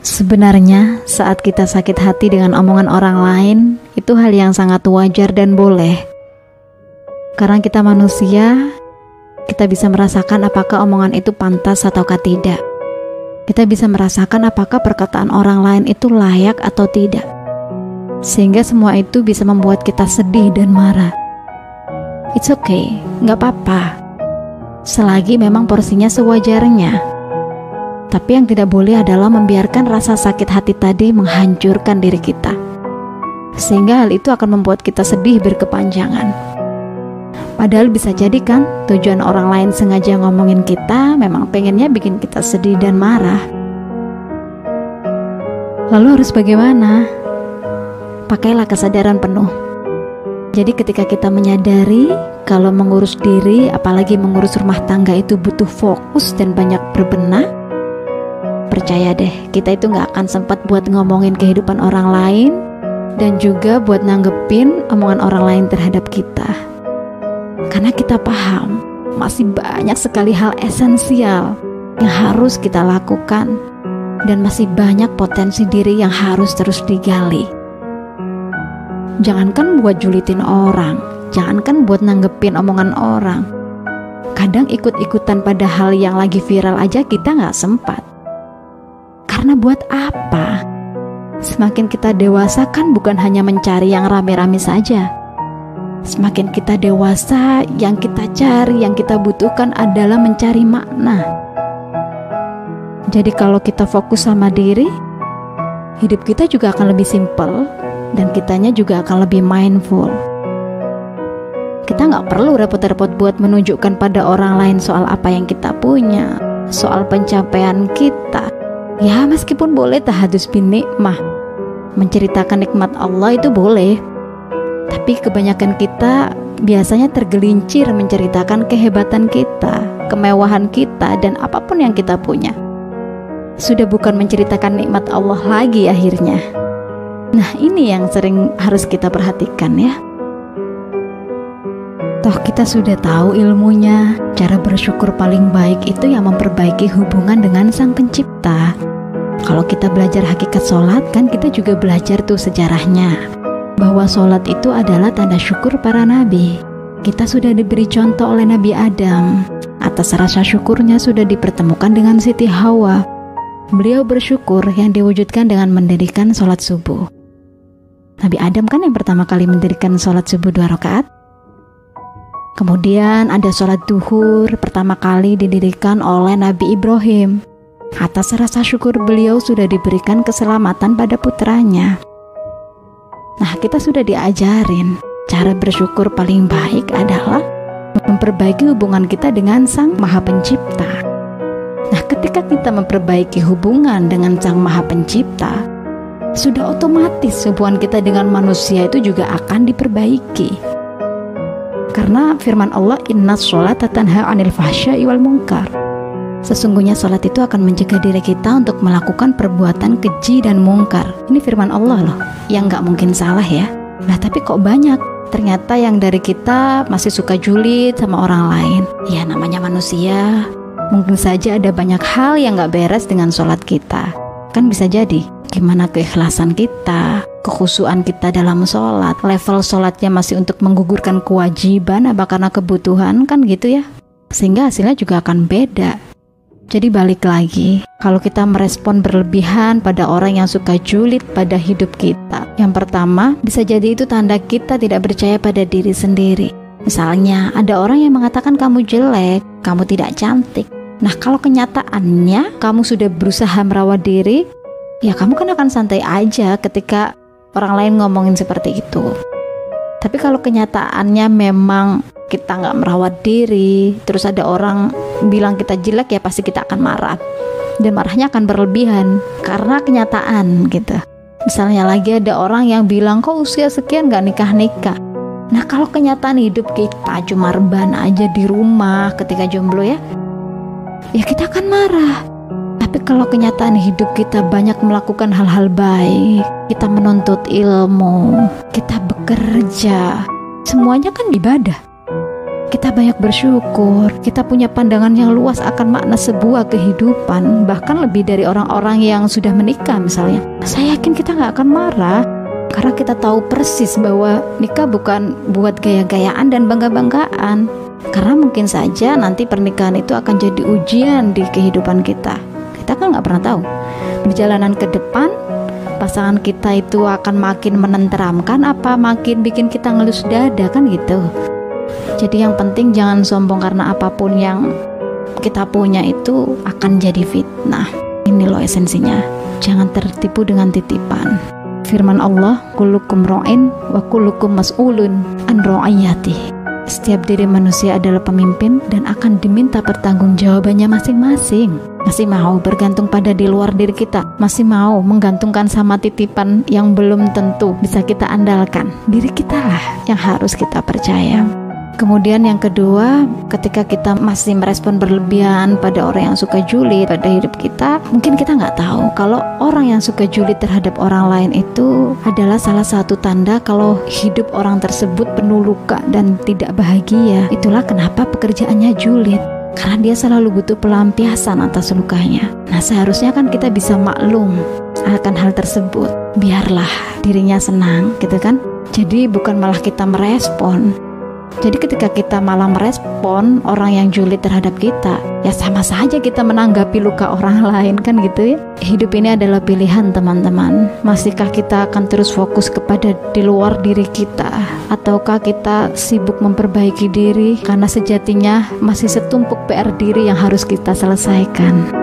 Sebenarnya saat kita sakit hati dengan omongan orang lain, itu hal yang sangat wajar dan boleh. Karena kita manusia, kita bisa merasakan apakah omongan itu pantas ataukah tidak. Kita bisa merasakan apakah perkataan orang lain itu layak atau tidak. Sehingga semua itu bisa membuat kita sedih dan marah. It's okay, gak apa-apa. Selagi memang porsinya sewajarnya. Tapi yang tidak boleh adalah membiarkan rasa sakit hati tadi menghancurkan diri kita. Sehingga hal itu akan membuat kita sedih berkepanjangan. Padahal bisa jadi kan tujuan orang lain sengaja ngomongin kita memang pengennya bikin kita sedih dan marah. Lalu harus bagaimana? Pakailah kesadaran penuh. Jadi ketika kita menyadari kalau mengurus diri, apalagi mengurus rumah tangga itu butuh fokus dan banyak berbenah, percaya deh, kita itu gak akan sempat buat ngomongin kehidupan orang lain dan juga buat nanggepin omongan orang lain terhadap kita. Karena kita paham, masih banyak sekali hal esensial yang harus kita lakukan dan masih banyak potensi diri yang harus terus digali. Jangankan buat julitin orang, jangankan buat nanggepin omongan orang. Kadang ikut-ikutan pada hal yang lagi viral aja kita gak sempat. Karena buat apa? Semakin kita dewasa kan bukan hanya mencari yang rame-rame saja. Semakin kita dewasa, yang kita cari, yang kita butuhkan adalah mencari makna. Jadi kalau kita fokus sama diri, hidup kita juga akan lebih simpel dan kitanya juga akan lebih mindful. Kita gak perlu repot-repot buat menunjukkan pada orang lain soal apa yang kita punya, soal pencapaian kita. Ya meskipun boleh tahadus bin nikmah, menceritakan nikmat Allah itu boleh. Tapi kebanyakan kita biasanya tergelincir menceritakan kehebatan kita, kemewahan kita, dan apapun yang kita punya. Sudah bukan menceritakan nikmat Allah lagi akhirnya. Nah ini yang sering harus kita perhatikan ya. Toh kita sudah tahu ilmunya, cara bersyukur paling baik itu yang memperbaiki hubungan dengan Sang Pencipta. Kalau kita belajar hakikat sholat, kan kita juga belajar tuh sejarahnya, bahwa sholat itu adalah tanda syukur para nabi. Kita sudah diberi contoh oleh Nabi Adam. Atas rasa syukurnya sudah dipertemukan dengan Siti Hawa. Beliau bersyukur yang diwujudkan dengan mendirikan sholat subuh. Nabi Adam kan yang pertama kali mendirikan sholat subuh 2 rakaat. Kemudian ada sholat duhur pertama kali didirikan oleh Nabi Ibrahim. Atas rasa syukur beliau sudah diberikan keselamatan pada putranya. Nah kita sudah diajarin cara bersyukur paling baik adalah memperbaiki hubungan kita dengan Sang Maha Pencipta. Nah ketika kita memperbaiki hubungan dengan Sang Maha Pencipta, sudah otomatis hubungan kita dengan manusia itu juga akan diperbaiki. Karena firman Allah, innas sholata tanha 'anil fahsya'i wal munkar. Sesungguhnya sholat itu akan mencegah diri kita untuk melakukan perbuatan keji dan mungkar. Ini firman Allah loh, yang gak mungkin salah ya. Nah tapi kok banyak ternyata yang dari kita masih suka julid sama orang lain. Ya namanya manusia, mungkin saja ada banyak hal yang gak beres dengan sholat kita. Kan bisa jadi, gimana keikhlasan kita, kekhusyuan kita dalam sholat, level sholatnya masih untuk menggugurkan kewajiban apa karena kebutuhan, kan gitu ya. Sehingga hasilnya juga akan beda. Jadi balik lagi, kalau kita merespon berlebihan pada orang yang suka julid pada hidup kita, yang pertama bisa jadi itu tanda kita tidak percaya pada diri sendiri. Misalnya ada orang yang mengatakan kamu jelek, kamu tidak cantik. Nah kalau kenyataannya kamu sudah berusaha merawat diri, ya kamu kan akan santai aja ketika orang lain ngomongin seperti itu. Tapi kalau kenyataannya memang kita nggak merawat diri, terus ada orang bilang kita jelek, ya pasti kita akan marah. Dan marahnya akan berlebihan karena kenyataan gitu. Misalnya lagi ada orang yang bilang kok usia sekian nggak nikah-nikah. Nah kalau kenyataan hidup kita cuma rebahan aja di rumah ketika jomblo ya kita akan marah. Tapi kalau kenyataan hidup kita banyak melakukan hal-hal baik, kita menuntut ilmu, kita bekerja, semuanya kan ibadah. kita banyak bersyukur, kita punya pandangan yang luas akan makna sebuah kehidupan, bahkan lebih dari orang-orang yang sudah menikah misalnya. Saya yakin kita gak akan marah, karena kita tahu persis bahwa nikah bukan buat gaya-gayaan dan bangga-banggaan. Karena mungkin saja nanti pernikahan itu akan jadi ujian di kehidupan kita. Kita kan gak pernah tahu. Perjalanan ke depan, pasangan kita itu akan makin menenteramkan apa makin bikin kita ngelus dada, kan gitu. Jadi yang penting jangan sombong karena apapun yang kita punya itu akan jadi fitnah. Ini loh esensinya. Jangan tertipu dengan titipan. Firman Allah, kullukum ra'in wa kullukum mas'ulun an ra'iyati. Setiap diri manusia adalah pemimpin dan akan diminta pertanggungjawabannya masing-masing. Masih mau bergantung pada di luar diri kita? Masih mau menggantungkan sama titipan yang belum tentu bisa kita andalkan? Diri kita lah yang harus kita percaya. Kemudian yang kedua, ketika kita masih merespon berlebihan pada orang yang suka julid pada hidup kita, mungkin kita nggak tahu kalau orang yang suka julid terhadap orang lain itu adalah salah satu tanda kalau hidup orang tersebut penuh luka dan tidak bahagia. Itulah kenapa pekerjaannya julid, karena dia selalu butuh pelampiasan atas lukanya. Nah, seharusnya kan kita bisa maklum akan hal tersebut, biarlah dirinya senang, gitu kan. Jadi bukan malah kita merespon. Jadi ketika kita malah merespon orang yang julid terhadap kita, ya sama saja kita menanggapi luka orang lain, kan gitu ya. Hidup ini adalah pilihan, teman-teman. Masihkah kita akan terus fokus kepada di luar diri kita, ataukah kita sibuk memperbaiki diri karena sejatinya masih setumpuk PR diri yang harus kita selesaikan.